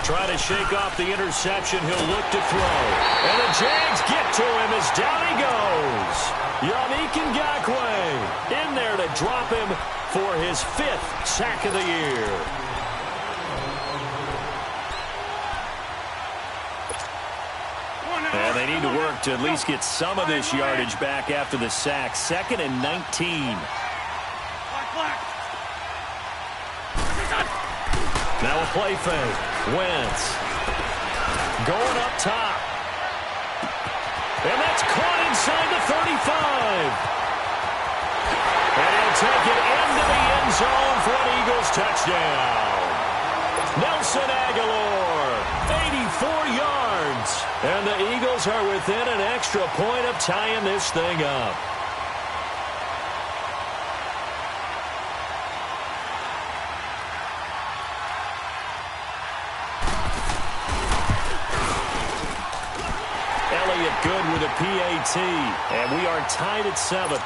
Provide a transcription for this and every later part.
Try to shake off the interception. He'll look to throw. And the Jags get to him as down he goes. Yannick Ngakoue in there to drop him for his 5th sack of the year. And they need to work to at least get some of this yardage back after the sack. 2nd and 19. Now a play fake. Wentz going up top. And that's caught inside the 35. And he'll take it into the end zone for an Eagles touchdown. Nelson Aguilar, 84 yards. And the Eagles are within an extra point of tying this thing up. Good with a PAT, and we are tied at 7.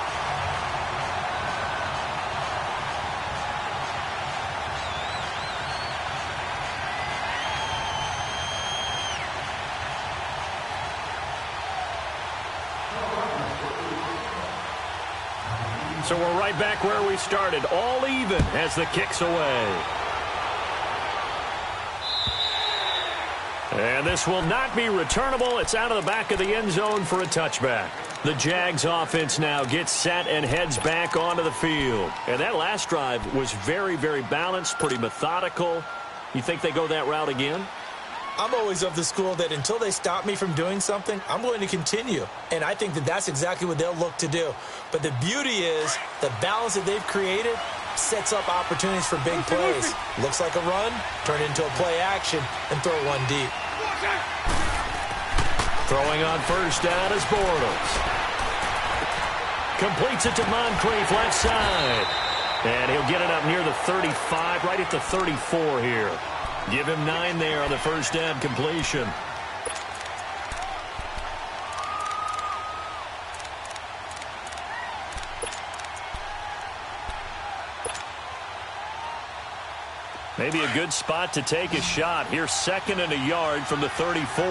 So we're right back where we started, all even as the kick's away. And this will not be returnable. It's out of the back of the end zone for a touchback. The Jags offense now gets set and heads back onto the field. And that last drive was very, very balanced, pretty methodical. You think they go that route again? I'm always of the school that until they stop me from doing something, I'm going to continue. And I think that that's exactly what they'll look to do. But the beauty is the balance that they've created sets up opportunities for big plays. Looks like a run, turn it into a play action, and throw one deep. Throwing on first down is Bortles. Completes it to Moncrief left side. And he'll get it up near the 35, right at the 34 here. Give him 9 there on the first down completion. Maybe a good spot to take a shot. Here's 2nd and a yard from the 34.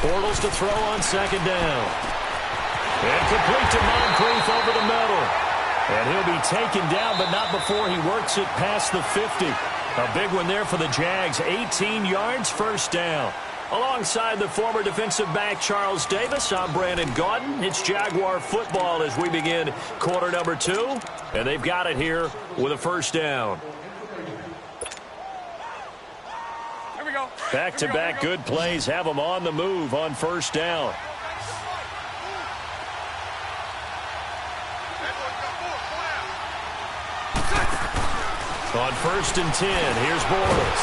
Bortles to throw on 2nd down. And complete to Moncrief over the middle. And he'll be taken down, but not before he works it past the 50. A big one there for the Jags. 18 yards, first down. Alongside the former defensive back Charles Davis, I'm Brandon Gaudin. It's Jaguar football as we begin quarter number 2. And they've got it here with a first down. Here we go. Back-to-back good plays have them on the move on first down. On 1st and 10, here's Bortles.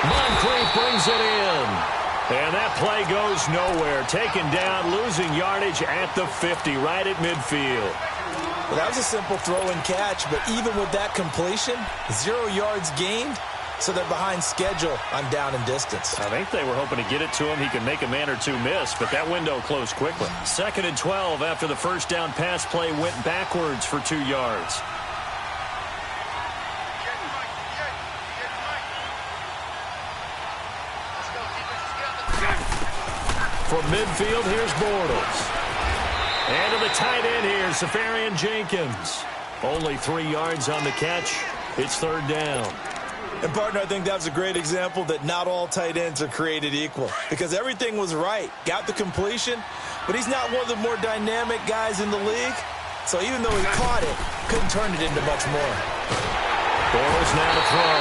Moncrief brings it in. And that play goes nowhere. Taken down, losing yardage at the 50, right at midfield. Well, that was a simple throw and catch, but even with that completion, 0 yards gained, so they're behind schedule on down and distance. I think they were hoping to get it to him. He could make a man or two miss, but that window closed quickly. 2nd and 12 after the first down pass play went backwards for 2 yards. From midfield, here's Bortles. And to the tight end here, Safarian Jenkins. Only 3 yards on the catch. It's 3rd down. And, partner, I think that's a great example that not all tight ends are created equal. Because everything was right. Got the completion, but he's not one of the more dynamic guys in the league. So even though he caught it, couldn't turn it into much more. Bortles now to throw.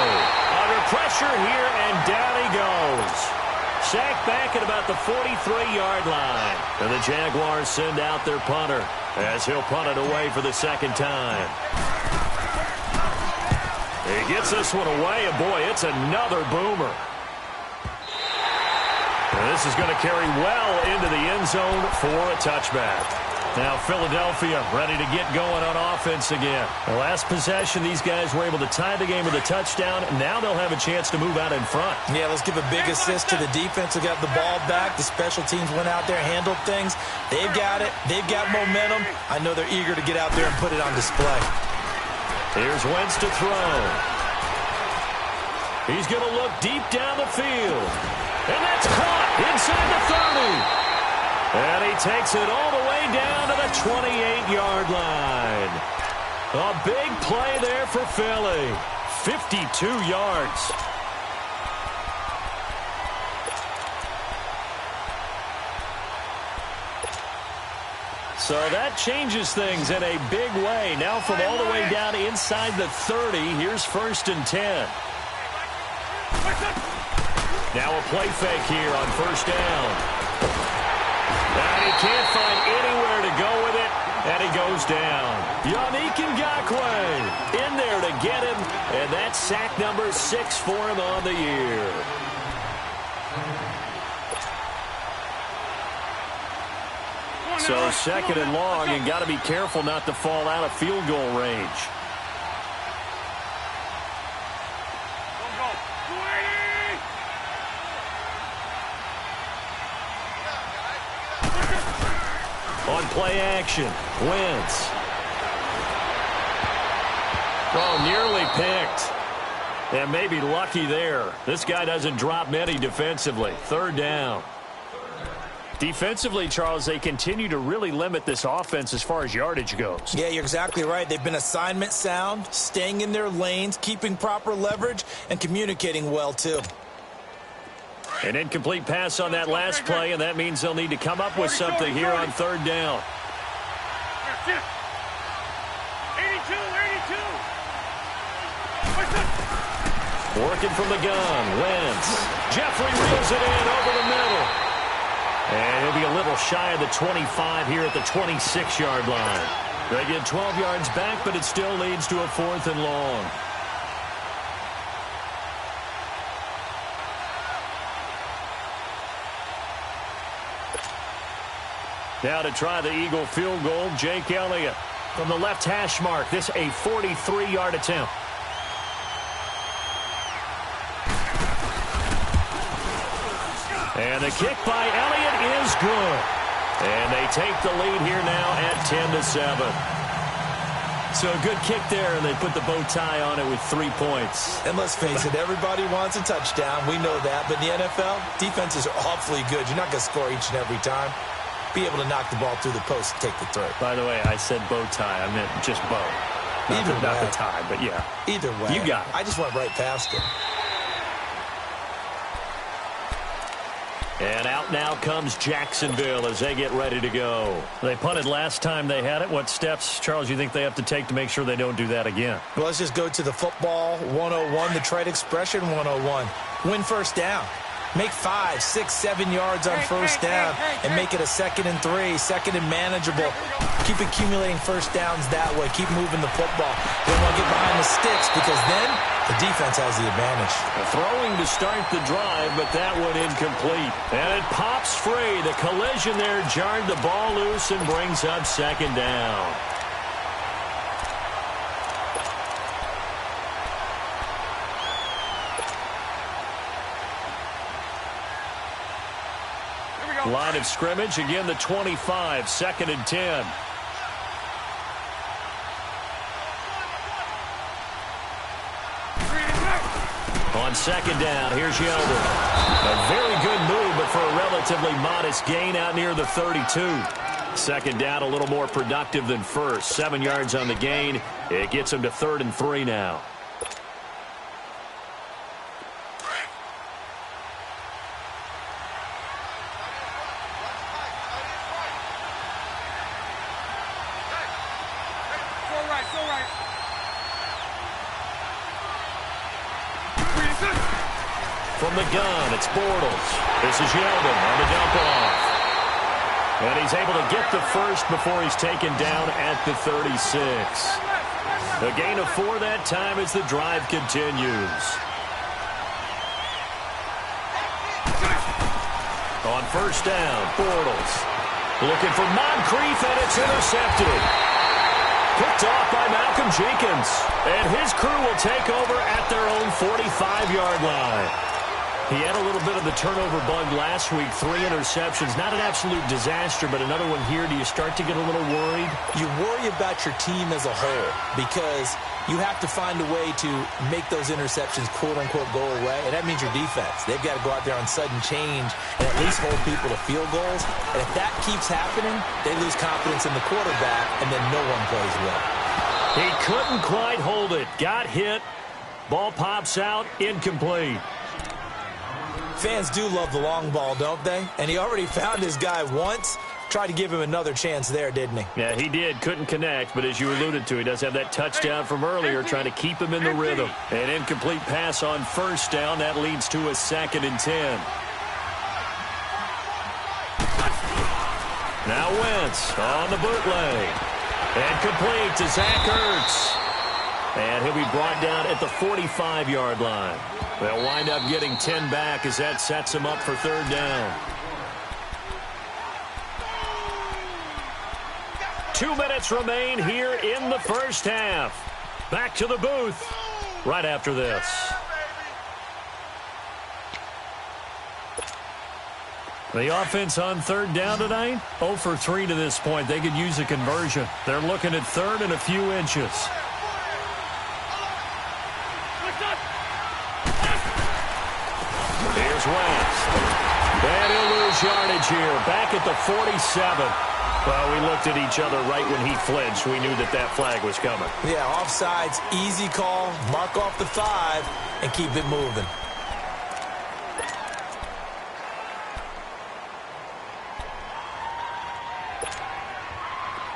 Under pressure here, and down he goes. Sacked back at about the 43-yard line. And the Jaguars send out their punter as he'll punt it away for the 2nd time. He gets this one away, and boy, it's another boomer. And this is going to carry well into the end zone for a touchback. Now Philadelphia ready to get going on offense again. The last possession, these guys were able to tie the game with a touchdown. Now they'll have a chance to move out in front. Yeah, let's give a big assist to the defense who got the ball back. The special teams went out there, handled things. They've got it. They've got momentum. I know they're eager to get out there and put it on display. Here's Wentz to throw. He's going to look deep down the field. And that's caught inside the 30. And he takes it all the way down to the 28-yard line. A big play there for Philly. 52 yards. So that changes things in a big way. Now from all the way down inside the 30, here's 1st and 10. Now a play fake here on 1st down. And he can't find anywhere to go with it, and he goes down. Yannick Ngakoue in there to get him, and that's sack number 6 for him on the year. So 2nd and long, and got to be careful not to fall out of field goal range. On play action, Wentz. Oh, nearly picked. And maybe lucky there. This guy doesn't drop many defensively. 3rd down. Defensively, Charles, they continue to really limit this offense as far as yardage goes. Yeah, you're exactly right. They've been assignment sound, staying in their lanes, keeping proper leverage, and communicating well, too. An incomplete pass on that last play, and that means they'll need to come up with something here on 3rd down. 82. Working from the gun, Wentz. Jeffrey reels it in over the middle. And he'll be a little shy of the 25 here at the 26-yard line. They get 12 yards back, but it still leads to a 4th and long. Now to try the Eagle field goal, Jake Elliott from the left hash mark. This a 43-yard attempt. And the kick by Elliott is good. And they take the lead here now at 10-7. So a good kick there, and they put the bow tie on it with 3 points. And let's face it, everybody wants a touchdown. We know that. But in the NFL, defenses are awfully good. You're not going to score each and every time. Be able to knock the ball through the post and take the throw. By the way, I said bow tie. I meant just bow. Not the tie, but yeah. Either way. You got it. I just went right past it. And out now comes Jacksonville as they get ready to go. They punted last time they had it. What steps, Charles, you think they have to take to make sure they don't do that again? Well, let's just go to the football 101, the trade expression 101. Win 1st down. Make 5, 6, 7 yards on 1st down and make it a 2nd and 3, 2nd and manageable. Keep accumulating 1st downs that way. Keep moving the football. They don't want to get behind the sticks because then the defense has the advantage. Throwing to start the drive, but that one incomplete. And it pops free. The collision there jarred the ball loose and brings up 2nd down. Line of scrimmage, again the 25, 2nd and 10. On 2nd down, here's Yeldon. A very good move, but for a relatively modest gain out near the 32. 2nd down, a little more productive than 1st. 7 yards on the gain. It gets him to 3rd and 3 now. From the gun, it's Bortles. This is Yeldon on the dump-off. And he's able to get the 1st before he's taken down at the 36. A gain of 4 that time as the drive continues. On 1st down, Bortles. Looking for Moncrief, and it's intercepted. Picked off by Malcolm Jenkins. And his crew will take over at their own 45-yard line. He had a little bit of the turnover bug last week, 3 interceptions. Not an absolute disaster, but another one here. Do you start to get a little worried? You worry about your team as a whole because you have to find a way to make those interceptions, quote-unquote, go away, and that means your defense. They've got to go out there on sudden change and at least hold people to field goals. And if that keeps happening, they lose confidence in the quarterback, and then no one plays well. He couldn't quite hold it. Got hit. Ball pops out. Incomplete. Fans do love the long ball, don't they? And he already found his guy once. Tried to give him another chance there, didn't he? Yeah, he did. Couldn't connect, but as you alluded to, he does have that touchdown from earlier, trying to keep him in the rhythm. An incomplete pass on first down. That leads to a 2nd and 10. Now Wentz on the bootleg. And complete to Zach Ertz. And he'll be brought down at the 45-yard line. They'll wind up getting 10 back as that sets him up for 3rd down. 2 minutes remain here in the first half. Back to the booth right after this. The offense on 3rd down tonight, 0 for 3 to this point. They could use a conversion. They're looking at 3rd and a few inches. Here's Wentz. And he'll lose yardage here. Back at the 47. Well, we looked at each other right when he flinched. We knew that that flag was coming. Yeah, offsides, easy call. Mark off the 5 and keep it moving.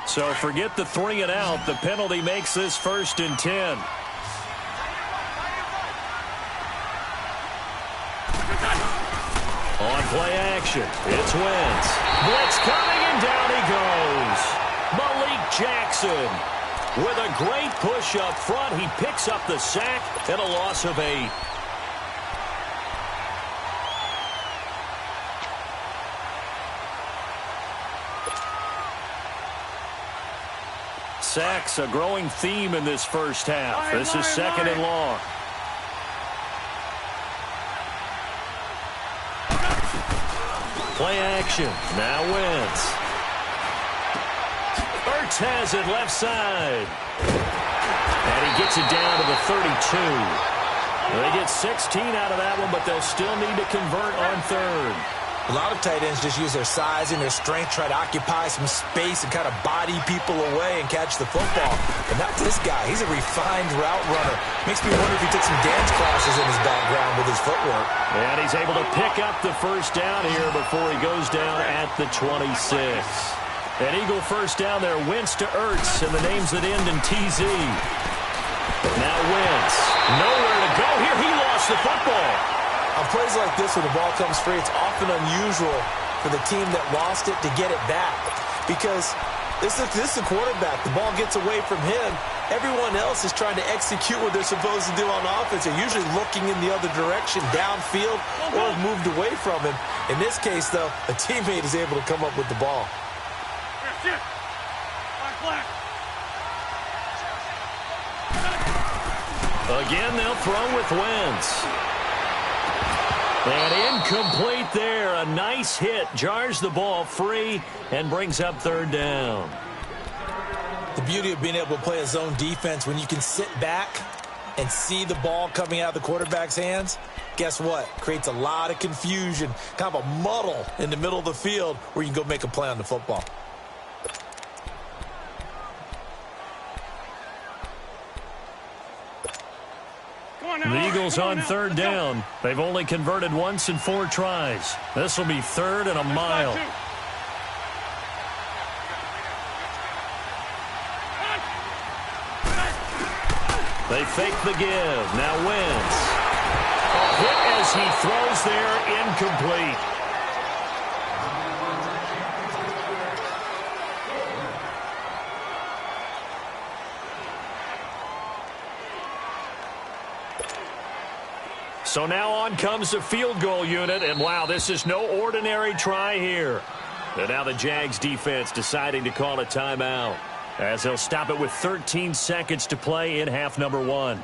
So forget the 3 and out. The penalty makes this 1st and 10. On play action, it's Wentz. Blitz coming, and down he goes. Malik Jackson with a great push up front. He picks up the sack and a loss of 8. Sacks, a growing theme in this first half. This is 2nd and long. Play action. Now Wentz. Ertz has it left side. And he gets it down to the 32. They get 16 out of that one, but they'll still need to convert on 3rd. A lot of tight ends just use their size and their strength, try to occupy some space and kind of body people away and catch the football. But not this guy. He's a refined route runner. Makes me wonder if he took some dance classes in his background with his footwork. And he's able to pick up the 1st down here before he goes down at the 26. An Eagle 1st down there. Wentz to Ertz, and the names that end in TZ. Now Wentz. Nowhere to go here. He lost the football. On plays like this, when the ball comes free, it's often unusual for the team that lost it to get it back. Because this is the quarterback. The ball gets away from him. Everyone else is trying to execute what they're supposed to do on offense. They're usually looking in the other direction, downfield, or have moved away from him. In this case, though, a teammate is able to come up with the ball. Again, they'll throw with Wentz. And incomplete there. A nice hit. Jars the ball free and brings up 3rd down. The beauty of being able to play a zone defense when you can sit back and see the ball coming out of the quarterback's hands, guess what? Creates a lot of confusion, kind of a muddle in the middle of the field where you can go make a play on the football. The Eagles on 3rd down. They've only converted once in 4 tries. This will be 3rd and a mile. They fake the give. Now Wentz. A hit as he throws there, incomplete. So now on comes the field goal unit, and wow, this is no ordinary try here. And now the Jags defense deciding to call a timeout, as they'll stop it with 13 seconds to play in half number 1.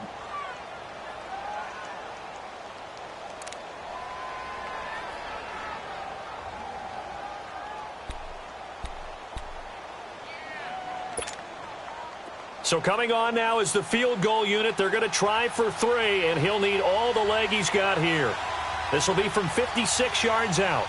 So coming on now is the field goal unit. They're going to try for 3, and he'll need all the leg he's got here. This will be from 56 yards out.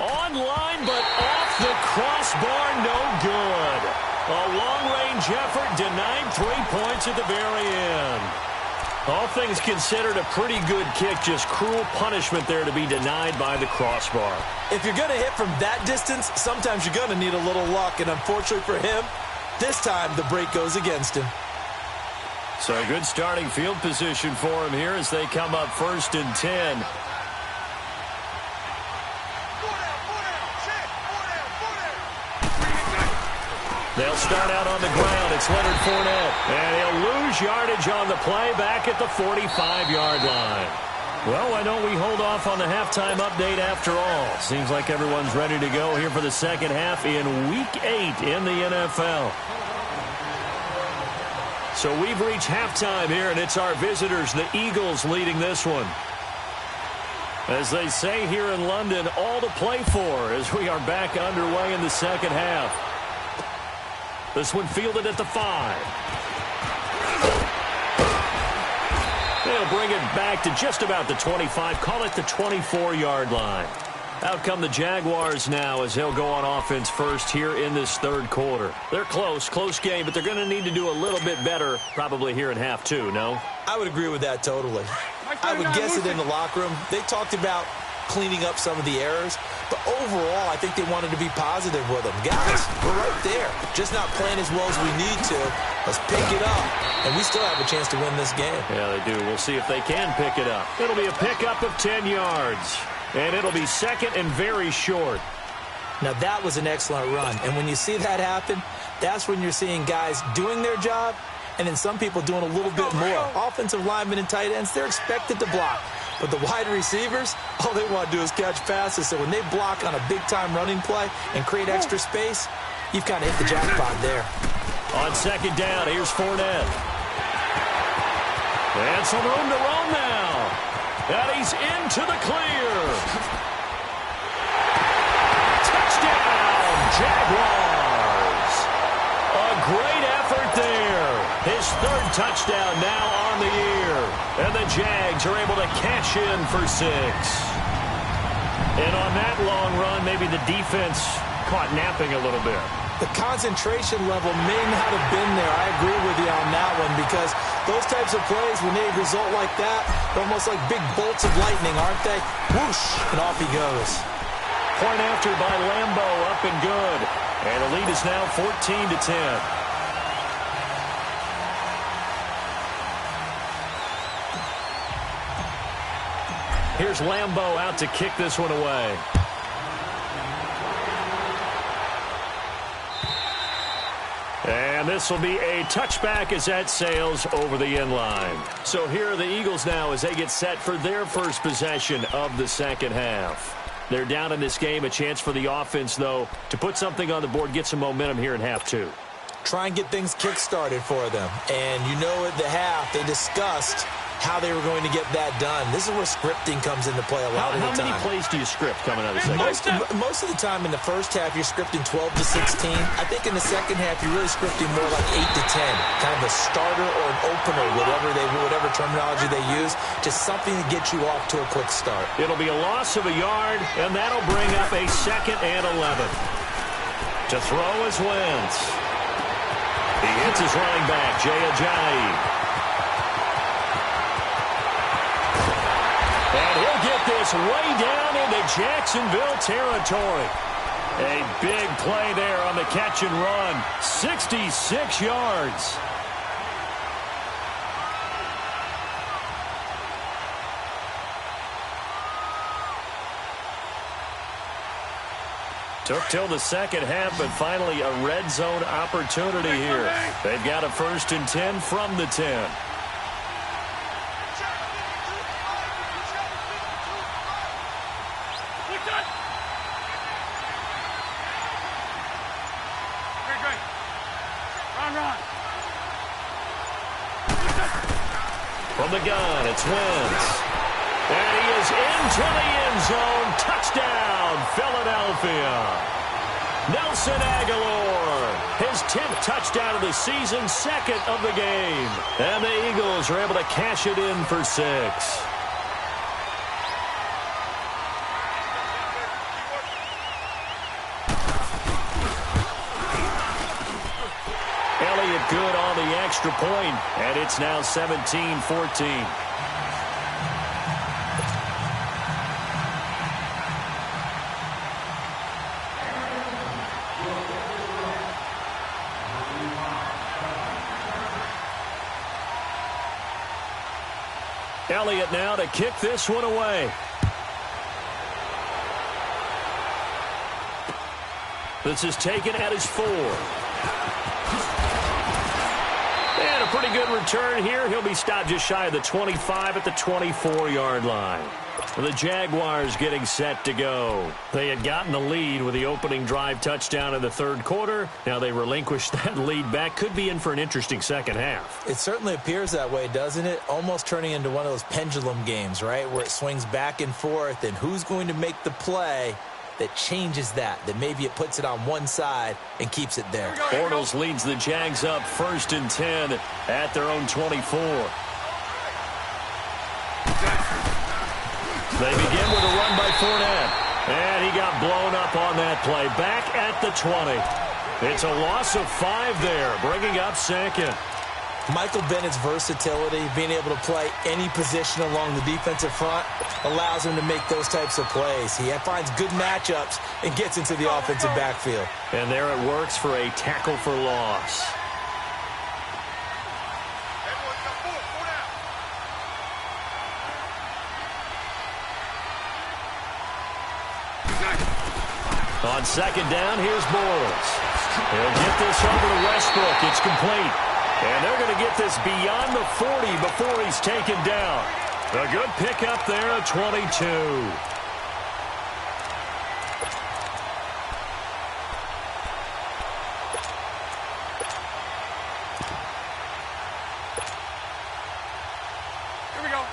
Online, but off the crossbar, no good. A long-range effort denied 3 points at the very end. All things considered, a pretty good kick. Just cruel punishment there to be denied by the crossbar. If you're going to hit from that distance, sometimes you're going to need a little luck. And unfortunately for him, this time the break goes against him. So a good starting field position for him here as they come up 1st and 10. They'll start out on the ground. It's Leonard Fournette. And he'll lose yardage on the play back at the 45-yard line. Well, why don't we hold off on the halftime update after all? Seems like everyone's ready to go here for the second half in Week 8 in the NFL. So we've reached halftime here, and it's our visitors, the Eagles, leading this one. As they say here in London, all to play for as we are back underway in the second half. This one fielded at the 5. They'll bring it back to just about the 25. Call it the 24-yard line. Out come the Jaguars now as they'll go on offense first here in this third quarter. They're close game, but they're going to need to do a little bit better probably here in half 2, no? I would agree with that totally. I would guess it in the locker room. They talked about cleaning up some of the errors, but overall, I think they wanted to be positive with them. Guys, we're right there. Just not playing as well as we need to. Let's pick it up, and we still have a chance to win this game. Yeah, they do. We'll see if they can pick it up. It'll be a pickup of 10 yards, and it'll be second and very short. Now, that was an excellent run, and when you see that happen, that's when you're seeing guys doing their job, and then some people doing a little bit more. Offensive linemen and tight ends, they're expected to block. But the wide receivers, all they want to do is catch passes. So when they block on a big-time running play and create extra space, you've kind of hit the jackpot there. On second down, here's Fournette. And some room to roam now. And he's into the clear. Touchdown, Jaguars. A great effort there. His third touchdown now on the year. And the Jags are able to cash in for 6. And on that long run, maybe the defense caught napping a little bit. The concentration level may not have been there. I agree with you on that one because those types of plays, when they result like that, they're almost like big bolts of lightning, aren't they? Whoosh, and off he goes. Point after by Lambo, up and good. And the lead is now 14-10. Here's Lambo out to kick this one away. And this will be a touchback as that sails over the end line. So here are the Eagles now as they get set for their first possession of the second half. They're down in this game. A chance for the offense, though, to put something on the board, get some momentum here in half 2. Try and get things kick-started for them. And you know at the half, they discussed how they were going to get that done. This is where scripting comes into play a lot of the time. How many plays do you script coming out of the second? Most of the time in the first half, you're scripting 12 to 16. I think in the second half, you're really scripting more like 8 to 10. Kind of a starter or an opener, whatever terminology they use. Just something to get you off to a quick start. It'll be a loss of a yard, and that'll bring up a 2nd and 11. To throw is Wentz. He hits his running back, Jay Ajayi. And he'll get this way down into Jacksonville territory. A big play there on the catch and run. 66 yards. Took till the second half, but finally a red zone opportunity here. They've got a 1st and 10 from the 10. From the gun, it's Wentz. And he is into the end zone. Touchdown, Philadelphia. Nelson Aguilar, his 10th touchdown of the season, second of the game. And the Eagles are able to cash it in for 6. Elliott good on the extra point, and it's now 17-14. Elliott now to kick this one away. This is taken at his 4. And a pretty good return here. He'll be stopped just shy of the 25 at the 24-yard line. The Jaguars getting set to go. They had gotten the lead with the opening drive touchdown in the third quarter. Now they relinquished that lead back. Could be in for an interesting second half. It certainly appears that way, doesn't it? Almost turning into one of those pendulum games, right, where it swings back and forth, and who's going to make the play that changes that maybe it puts it on one side and keeps it there. Bortles leads the Jags up 1st and 10 at their own 24. They begin with a run by Fournette. And he got blown up on that play. Back at the 20. It's a loss of 5 there, bringing up 2nd. Michael Bennett's versatility, being able to play any position along the defensive front, allows him to make those types of plays. He finds good matchups and gets into the offensive backfield. And there it works for a tackle for loss. On 2nd down, here's Bortles. He'll get this over to Westbrook. It's complete. And they're going to get this beyond the 40 before he's taken down. A good pickup there at 22. Here we go.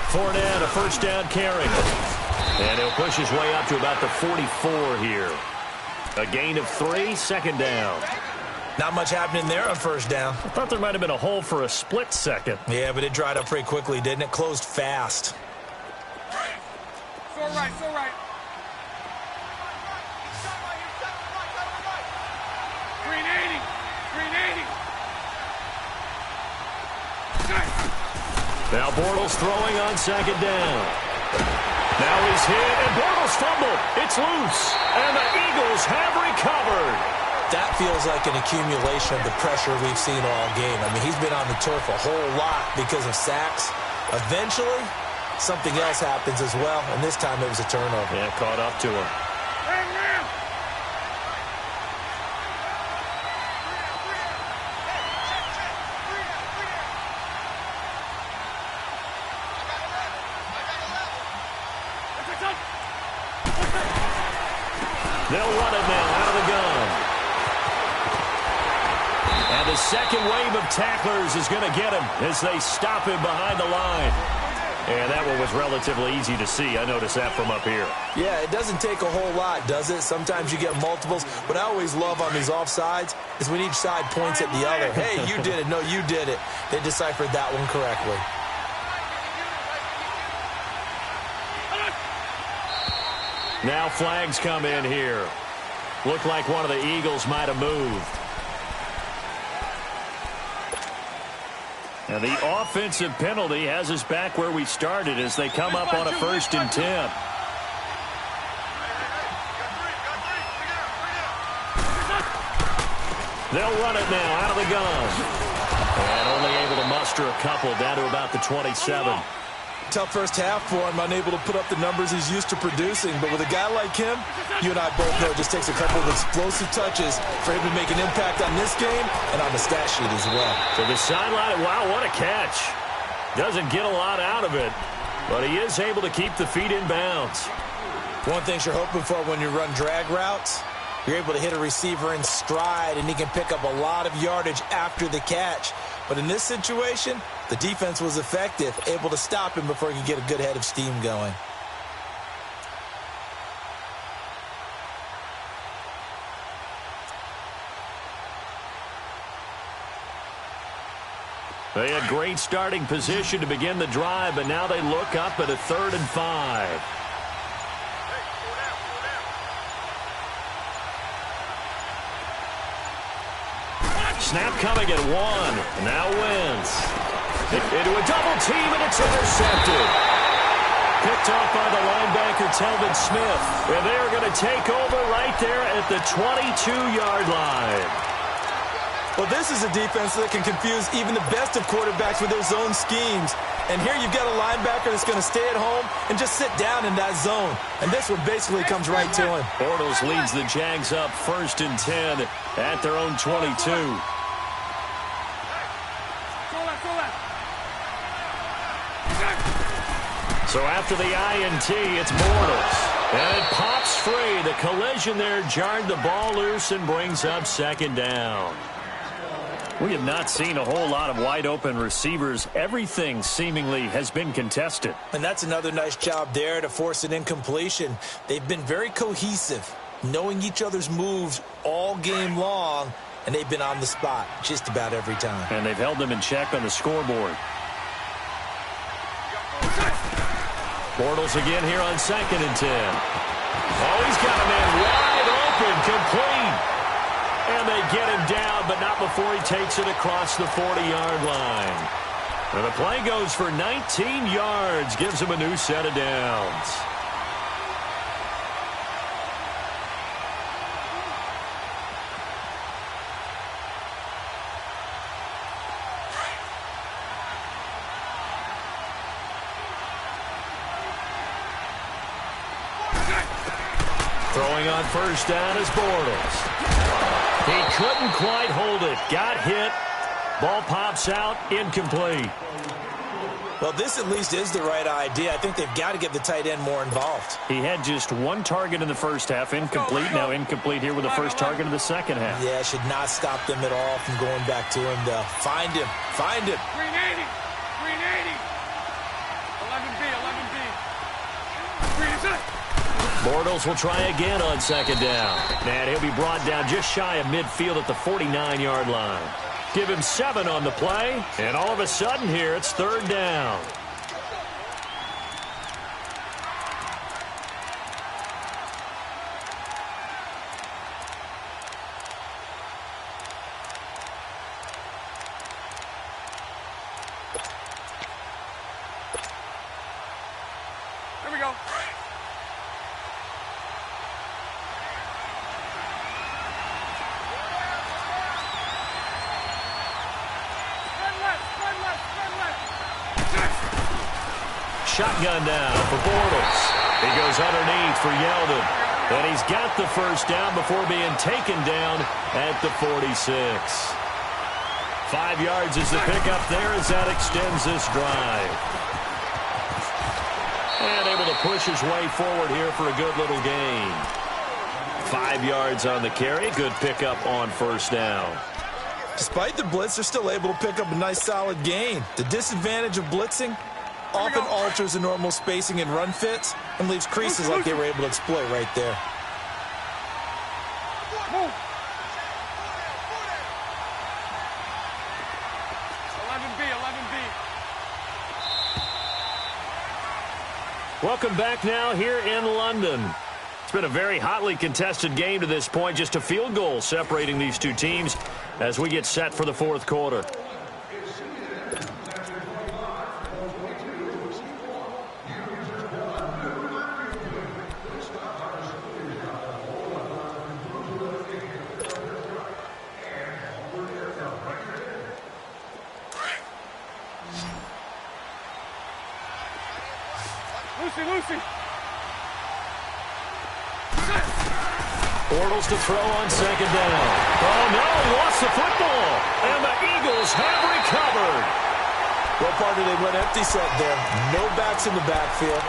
Fournette, a 1st down carry. And he'll push his way up to about the 44 here. A gain of 3, 2nd down. Not much happening there on 1st down. I thought there might have been a hole for a split second. Yeah, but it dried up pretty quickly, didn't it? Closed fast. So right, so right. 380, 380. Now Bortles throwing on 2nd down. Now he's hit, and Bortles fumbled. It's loose, and the Eagles have recovered. That feels like an accumulation of the pressure we've seen all game. I mean, he's been on the turf a whole lot because of sacks. Eventually, something else happens as well, and this time it was a turnover. Yeah, caught up to him. They'll run it now out of the gun. And the second wave of tacklers is going to get him as they stop him behind the line. And that one was relatively easy to see. I noticed that from up here. Yeah, it doesn't take a whole lot, does it? Sometimes you get multiples. What I always love on these offsides is when each side points at the other. Hey, you did it. No, you did it. They deciphered that one correctly. Now flags come in here. Looked like one of the Eagles might have moved. And the offensive penalty has us back where we started as they come up on a 1st and 10. They'll run it now out of the gun. And only able to muster a couple down to about the 27. Tough first half for him, unable to put up the numbers he's used to producing. But with a guy like him, you and I both know it just takes a couple of explosive touches for him to make an impact on this game and on the stat sheet as well. To the sideline, wow, what a catch. Doesn't get a lot out of it, but he is able to keep the feet in bounds. One thing you're hoping for when you run drag routes, you're able to hit a receiver in stride, and he can pick up a lot of yardage after the catch. But in this situation, the defense was effective, able to stop him before he could get a good head of steam going. They had great starting position to begin the drive, but now they look up at a 3rd and 5. Snap coming at 1. Now Wentz. Into a double team, and it's intercepted. Picked off by the linebacker, Telvin Smith. And they are going to take over right there at the 22-yard line. Well, this is a defense that can confuse even the best of quarterbacks with their zone schemes. And here you've got a linebacker that's going to stay at home and just sit down in that zone. And this one basically comes right to him. Bortles leads the Jags up 1st and 10 at their own 22. So after the INT, it's Bortles. And it pops free. The collision there jarred the ball loose and brings up 2nd down. We have not seen a whole lot of wide-open receivers. Everything seemingly has been contested. And that's another nice job there to force an incompletion. They've been very cohesive, knowing each other's moves all game long, and they've been on the spot just about every time. And they've held them in check on the scoreboard. Bortles again here on 2nd and 10. Oh, he's got a man wide open, complete. And they get him down, but not before he takes it across the 40-yard line. And the play goes for 19 yards, gives him a new set of downs. Throwing on 1st down is Bortles. He couldn't quite hold it. Got hit. Ball pops out. Incomplete. Well, this at least is the right idea. I think they've got to get the tight end more involved. He had just 1 target in the first half. Incomplete. Now incomplete here with the first target of the second half. Yeah, should not stop them at all from going back to him, though. Find him. Find him. 380. 380. 11B. 11B. 380. Bortles will try again on 2nd down. And he'll be brought down just shy of midfield at the 49-yard line. Give him 7 on the play, and all of a sudden here it's 3rd down. Here we go. Shotgun down for Bortles. He goes underneath for Yeldon. And he's got the 1st down before being taken down at the 46. 5 yards is the pickup there as that extends this drive. And able to push his way forward here for a good little gain. 5 yards on the carry. Good pickup on 1st down. Despite the blitz, they're still able to pick up a nice solid gain. The disadvantage of blitzing often alters the normal spacing and run fits and leaves creases like they were able to exploit right there. Move. 11B. 11B. Welcome back now here in London. It's been a very hotly contested game to this point. Just a field goal separating these two teams as we get set for the 4th quarter. Lucy. Bortles to throw on 2nd down. Oh, no, lost the football. And the Eagles have recovered. Well, partner, they went empty set there. No backs in the backfield.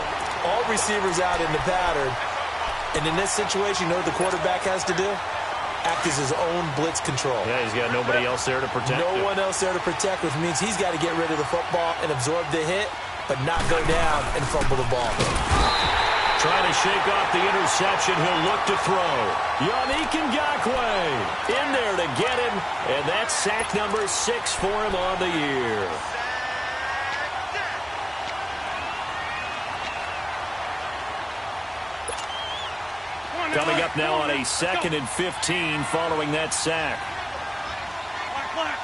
All receivers out in the pattern. And in this situation, you know what the quarterback has to do? act as his own blitz control. Yeah, he's got nobody else there to protect him. No one else there to protect, which means he's got to get rid of the football and absorb the hit, but not go down and fumble the ball. Trying to shake off the interception. He'll look to throw. Yannick Ngakoue in there to get him, and that's sack number 6 for him on the year. Coming up now on a 2nd and 15 following that sack. Black.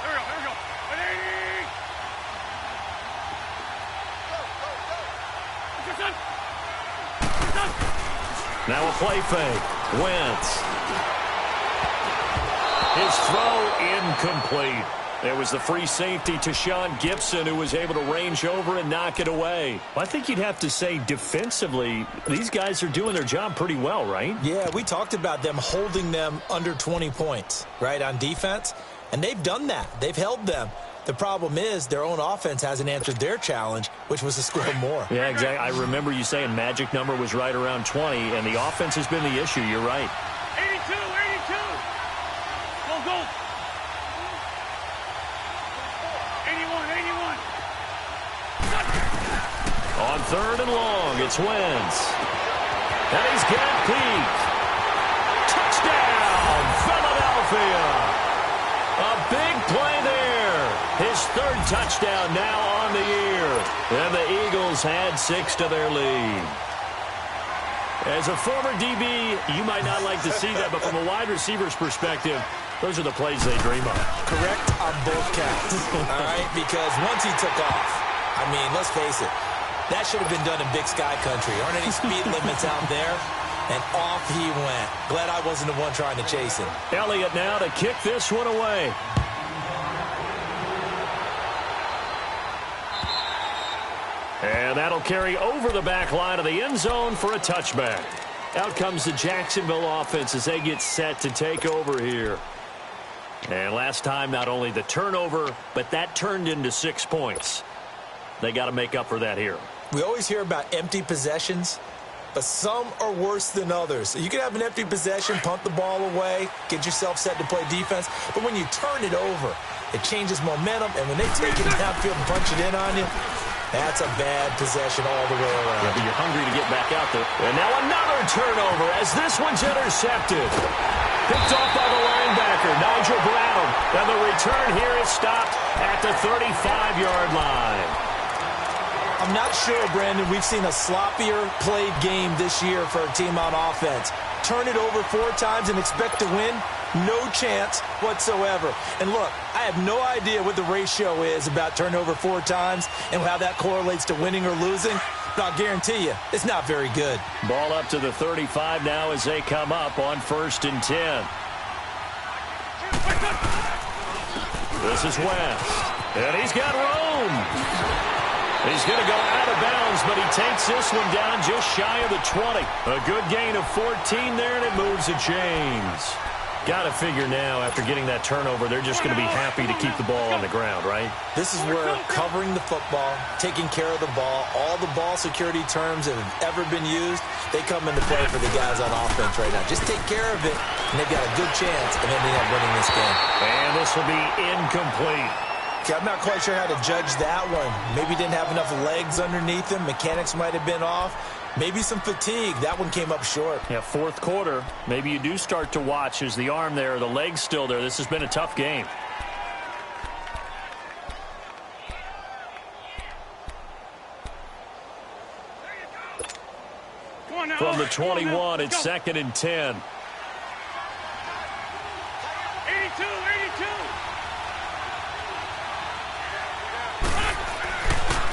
There we go. Now a play fake. Wentz. His throw incomplete. There was the free safety to Sean Gibson, who was able to range over and knock it away. I think you'd have to say defensively, these guys are doing their job pretty well, right? Yeah, we talked about them holding them under 20 points, right, on defense. And they've done that. They've held them. The problem is their own offense hasn't answered their challenge, which was to score more. Yeah, exactly. I remember you saying magic number was right around 20, and the offense has been the issue. You're right. 82. Go. 81. On 3rd and long, it's Wentz. And he's got Pete. Touchdown, Philadelphia. A big play there. His 3rd touchdown now on the year. And the Eagles had 6 to their lead. As a former DB, you might not like to see that, but from a wide receiver's perspective, those are the plays they dream of. Correct on both counts, all right? Because once he took off, I mean, let's face it, that should have been done in Big Sky Country. Aren't any speed limits out there? And off he went. Glad I wasn't the one trying to chase him. Elliott now to kick this one away. And that'll carry over the back line of the end zone for a touchback. Out comes the Jacksonville offense as they get set to take over here. And last time, not only the turnover, but that turned into 6 points. They got to make up for that here. We always hear about empty possessions, but some are worse than others. You can have an empty possession, punt the ball away, get yourself set to play defense, but when you turn it over, it changes momentum, and when they take it downfield and punch it in on you, that's a bad possession all the way around. Yeah, but you're hungry to get back out there. And now another turnover as this one's intercepted. Picked off by the linebacker, Nigel Brown. And the return here is stopped at the 35-yard line. I'm not sure, Brandon, we've seen a sloppier played game this year for a team on offense. Turn it over 4 times and expect to win? No chance whatsoever. And look, I have no idea what the ratio is about turnover 4 times and how that correlates to winning or losing, but I'll guarantee you, it's not very good. Ball up to the 35 now as they come up on 1st and 10. This is West, and he's got room. He's going to go out of bounds, but he takes this one down just shy of the 20. A good gain of 14 there, and it moves the chains. Got to figure now, after getting that turnover, they're just going to be happy to keep the ball on the ground, right? This is where covering the football, taking care of the ball, all the ball security terms that have ever been used, they come into play for the guys on offense right now. Just take care of it, and they've got a good chance of ending up winning this game. And this will be incomplete. Okay, I'm not quite sure how to judge that one. Maybe didn't have enough legs underneath him. Mechanics might have been off. Maybe some fatigue. That one came up short. Yeah, 4th quarter. Maybe you do start to watch as the arm there, the leg's still there. This has been a tough game. From the 21, it's 2nd and 10. 82.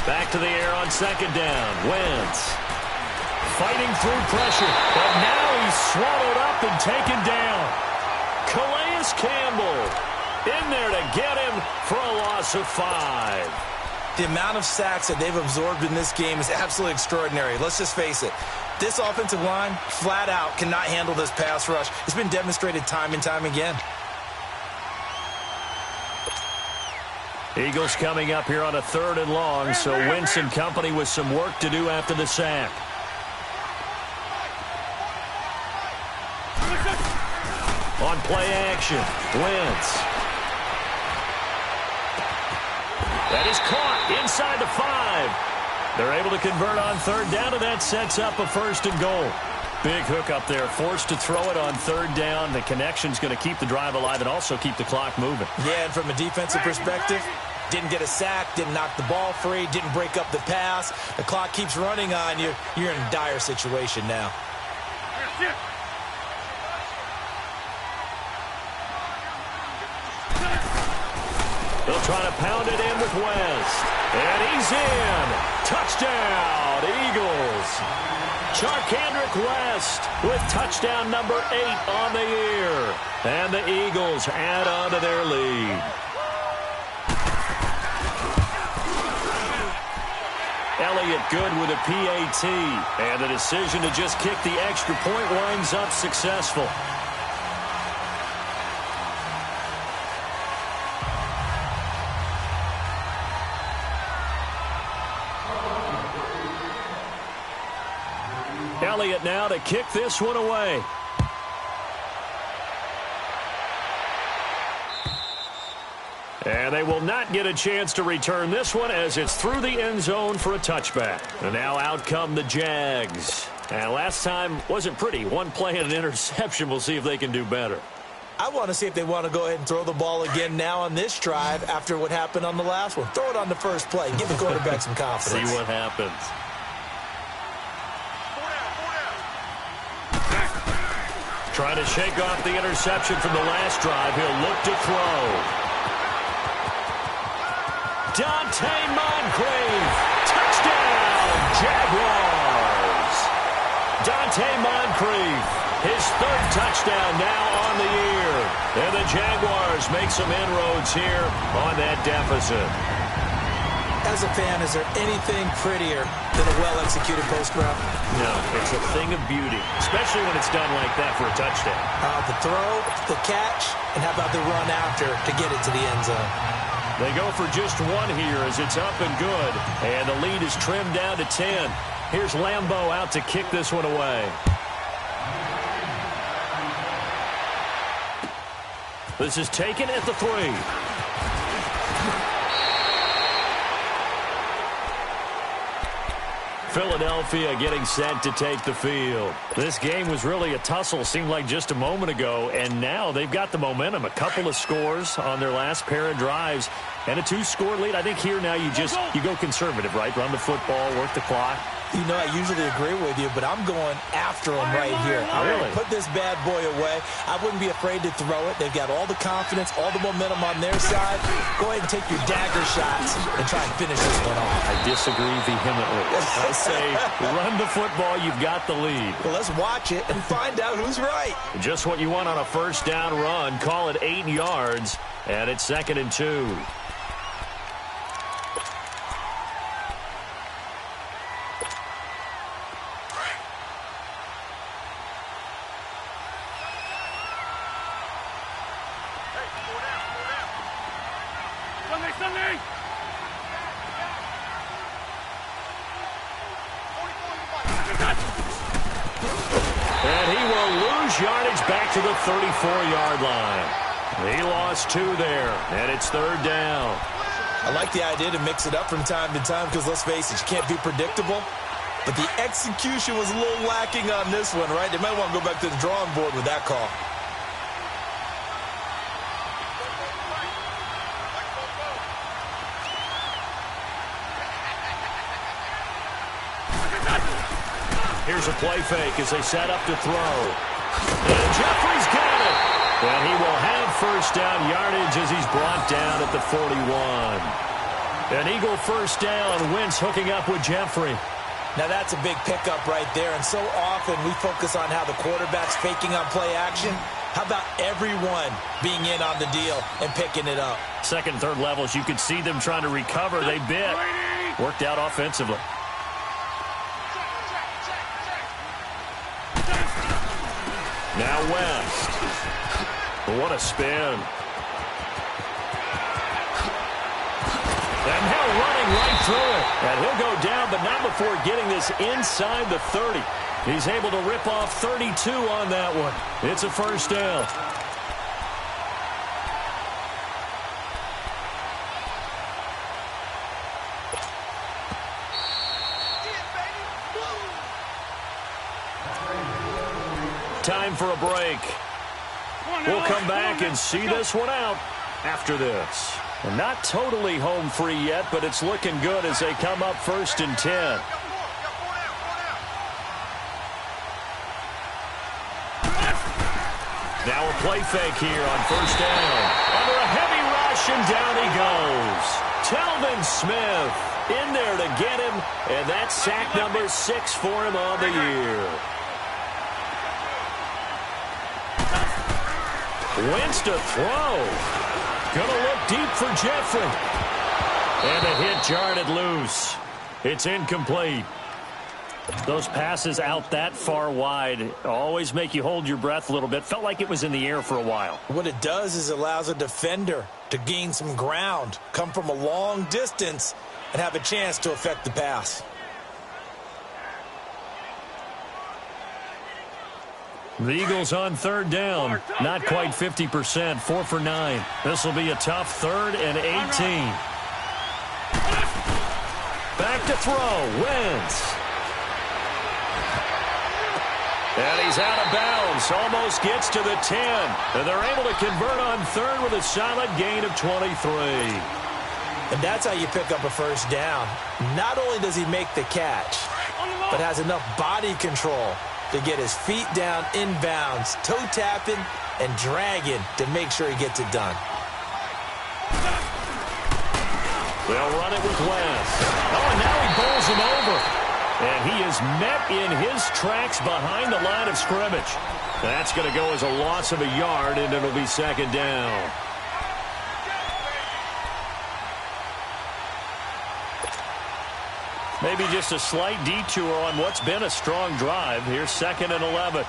Back to the air on 2nd down. Wentz fighting through pressure, but now he's swallowed up and taken down. Calais Campbell in there to get him for a loss of 5. The amount of sacks that they've absorbed in this game is absolutely extraordinary. Let's just face it. This offensive line, flat out, cannot handle this pass rush. It's been demonstrated time and time again. Eagles coming up here on a 3rd and long, so Wentz and company with some work to do after the sack. play action. Wentz. That is caught inside the 5. They're able to convert on third down, and that sets up a 1st and goal. Big hook up there, forced to throw it on third down. The connection's going to keep the drive alive and also keep the clock moving. Yeah, and from a defensive perspective, didn't get a sack, didn't knock the ball free, didn't break up the pass. The clock keeps running on you. You're in a dire situation now. They'll try to pound it in with West. And he's in. Touchdown, Eagles. Charkandrick West with touchdown number 8 on the year. And the Eagles add on to their lead. Elliott good with a PAT. And the decision to just kick the extra point winds up successful. Elliott now to kick this one away. And they will not get a chance to return this one as it's through the end zone for a touchback. And now out come the Jags. And last time wasn't pretty. One play and an interception. We'll see if they can do better. I want to see if they want to go ahead and throw the ball again now on this drive after what happened on the last one. Throw it on the first play. Give the quarterback some confidence. See what happens. Trying to shake off the interception from the last drive. He'll look to throw. Dante Moncrief. Touchdown, Jaguars. Dante Moncrief. His 3rd touchdown now on the year. And the Jaguars make some inroads here on that deficit. As a fan, is there anything prettier than a well-executed post route? No, it's a thing of beauty, especially when it's done like that for a touchdown. The throw, the catch, and how about the run after to get it to the end zone? They go for just one here as it's up and good. And the lead is trimmed down to 10. Here's Lambeau out to kick this one away. This is taken at the 3. Philadelphia getting set to take the field. This game was really a tussle, seemed like just a moment ago, and now they've got the momentum. A couple of scores on their last pair of drives and a 2-score lead. I think here now you go conservative, right? Run the football, work the clock. You know, I usually agree with you, but I'm going after them right here. I want to put this bad boy away. I wouldn't be afraid to throw it. They've got all the confidence, all the momentum on their side. Go ahead and take your dagger shots and try and finish this one off. I disagree vehemently. I say run the football. You've got the lead. Well, let's watch it and find out who's right. Just what you want on a first down run. Call it 8 yards, and it's 2nd and 2. Sunday! And he will lose yardage back to the 34-yard line. He lost 2 there, and it's 3rd down. I like the idea to mix it up from time to time because, let's face it, you can't be predictable. But the execution was a little lacking on this one, right? They might want to go back to the drawing board with that call. Here's a play fake as they set up to throw. And Jeffrey's got it. And he will have first down yardage as he's brought down at the 41. An Eagle first down. Wentz hooking up with Jeffrey. Now that's a big pickup right there. And so often we focus on how the quarterback's faking on play action. How about everyone being in on the deal and picking it up? Second and third levels, you could see them trying to recover. They bit. Worked out offensively. Now West. What a spin. And now running right through it. And he'll go down, but not before getting this inside the 30. He's able to rip off 32 on that one. It's a first down. time for a break. We'll come back and see this one out after this. And not totally home free yet, but it's looking good as they come up 1st and 10. Now a play fake here on 1st down. Under a heavy rush, and down he goes. Telvin Smith in there to get him, and that's sack number 6 for him on the year. Wentz to throw. Gonna look deep for Jeffrey. And the hit jarred it loose. It's incomplete. Those passes out that far wide always make you hold your breath a little bit. Felt like it was in the air for a while. What it does is it allows a defender to gain some ground, come from a long distance, and have a chance to affect the pass. The Eagles on 3rd down. Not quite 50%. 4 for 9. This will be a tough 3rd and 18. Back to throw. Wentz. And he's out of bounds. Almost gets to the 10. And they're able to convert on 3rd with a solid gain of 23. And that's how you pick up a 1st down. Not only does he make the catch, but has enough body control to get his feet down inbounds, toe tapping and dragging to make sure he gets it done. They'll run it with Wentz. Oh, and now he bowls him over. And he is met in his tracks behind the line of scrimmage. That's going to go as a loss of a yard, and it'll be 2nd down. Maybe just a slight detour on what's been a strong drive. Here's 2nd and 11.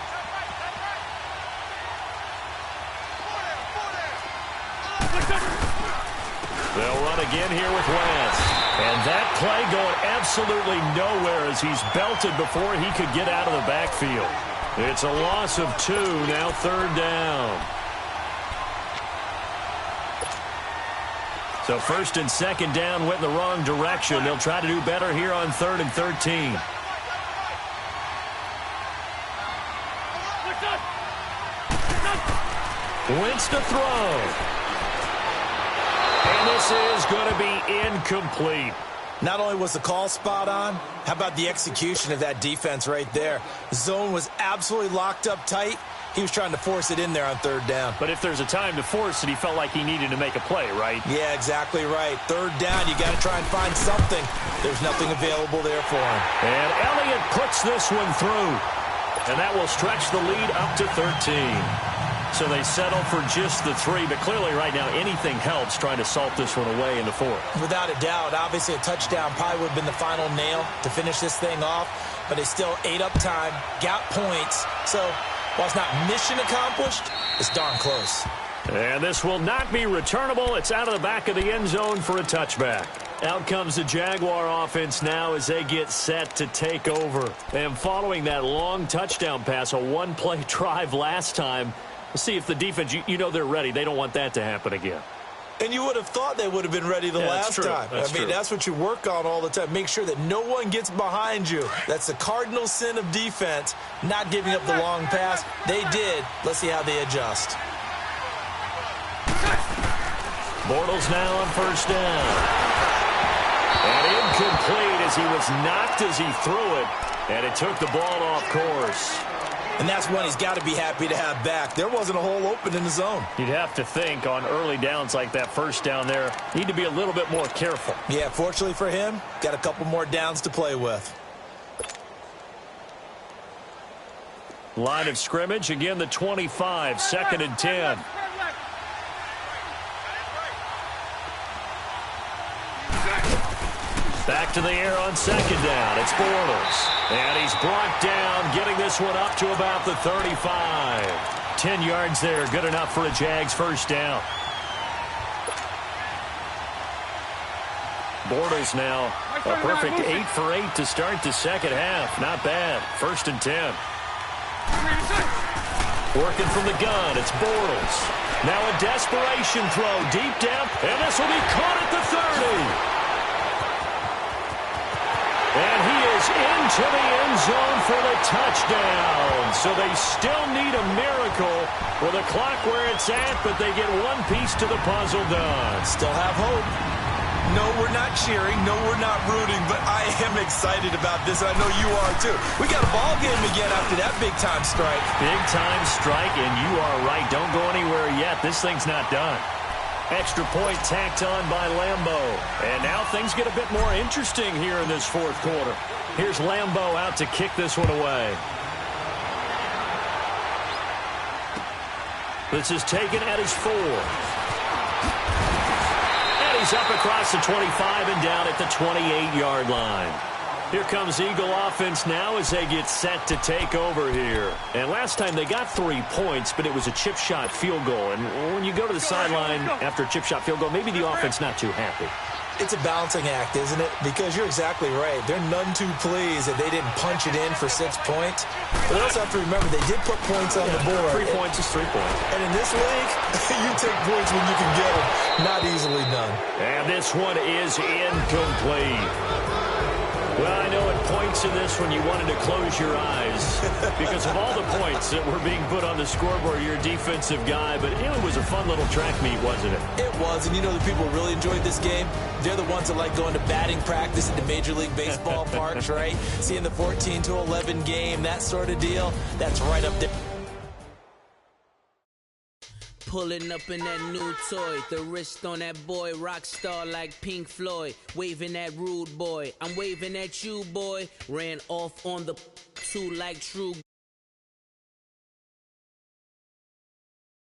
They'll run again here with Wentz. And that play going absolutely nowhere as he's belted before he could get out of the backfield. It's a loss of 2, now 3rd down. So 1st and 2nd down went in the wrong direction. They'll try to do better here on 3rd and 13. Wentz to throw. And this is going to be incomplete. Not only was the call spot on, how about the execution of that defense right there? Zone was absolutely locked up tight. He was trying to force it in there on 3rd down. But if there's a time to force it, he felt like he needed to make a play, right? Yeah, exactly right. 3rd down, you got to try and find something. There's nothing available there for him. And Elliott puts this one through. And that will stretch the lead up to 13. So they settle for just the 3, but clearly right now anything helps trying to salt this one away in the 4th. Without a doubt, obviously a touchdown probably would have been the final nail to finish this thing off, but they still ate up time, got points. So while it's not mission accomplished, it's darn close. And this will not be returnable. It's out of the back of the end zone for a touchback. Out comes the Jaguar offense now as they get set to take over. And following that long touchdown pass, a one-play drive last time, let's see if the defense, you know they're ready. They don't want that to happen again. And you would have thought they would have been ready the last time. I mean, that's what you work on all the time. Make sure that no one gets behind you. That's the cardinal sin of defense, not giving up the long pass. They did. Let's see how they adjust. Bortles now on 1st down. And incomplete as he was knocked as he threw it. And it took the ball off course. And that's one he's got to be happy to have back. There wasn't a hole open in the zone. You'd have to think on early downs like that 1st down there, need to be a little bit more careful. Yeah, fortunately for him, got a couple more downs to play with. Line of scrimmage, again the 25, 2nd and 10. Back to the air on 2nd down. It's Bortles. And he's brought down, getting this one up to about the 35. 10 yards there, good enough for a Jags 1st down. Bortles now, a perfect 8 for 8 to start the 2nd half. Not bad. 1st and 10. Working from the gun, it's Bortles. Now a desperation throw deep down, and this will be caught at the 30. And he is into the end zone for the touchdown. So they still need a miracle with a clock where it's at, but they get one piece to the puzzle done. Still have hope. No, we're not cheering. No, we're not rooting, but I am excited about this. I know you are, too. We got a ball game again after that big-time strike. Big-time strike, and you are right. Don't go anywhere yet. This thing's not done. Extra point tacked on by Lambeau. And now things get a bit more interesting here in this fourth quarter. Here's Lambeau out to kick this one away. This is taken at his 4. He's up across the 25 and down at the 28-yard line. Here comes Eagle offense now as they get set to take over here. And last time they got 3 points, but it was a chip shot field goal. And when you go to the sideline after a chip shot field goal, maybe the offense not too happy. It's a balancing act, isn't it? Because you're exactly right. They're none too pleased that they didn't punch it in for 6 points. But they also have to remember they did put points on the board. 3 points is 3 points. And in this league, you take points when you can get them. Not easily done. And this one is incomplete. Well, I know at points in this one you wanted to close your eyes because of all the points that were being put on the scoreboard. You're a defensive guy, but it was a fun little track meet, wasn't it? It was, and you know the people who really enjoyed this game? They're the ones that like going to batting practice at the Major League Baseball parks, right? Seeing the 14-11 game, that sort of deal, that's right up there. Pulling up in that new toy, the wrist on that boy, rock star like Pink Floyd, waving at rude boy, I'm waving at you boy, ran off on the 2 like true.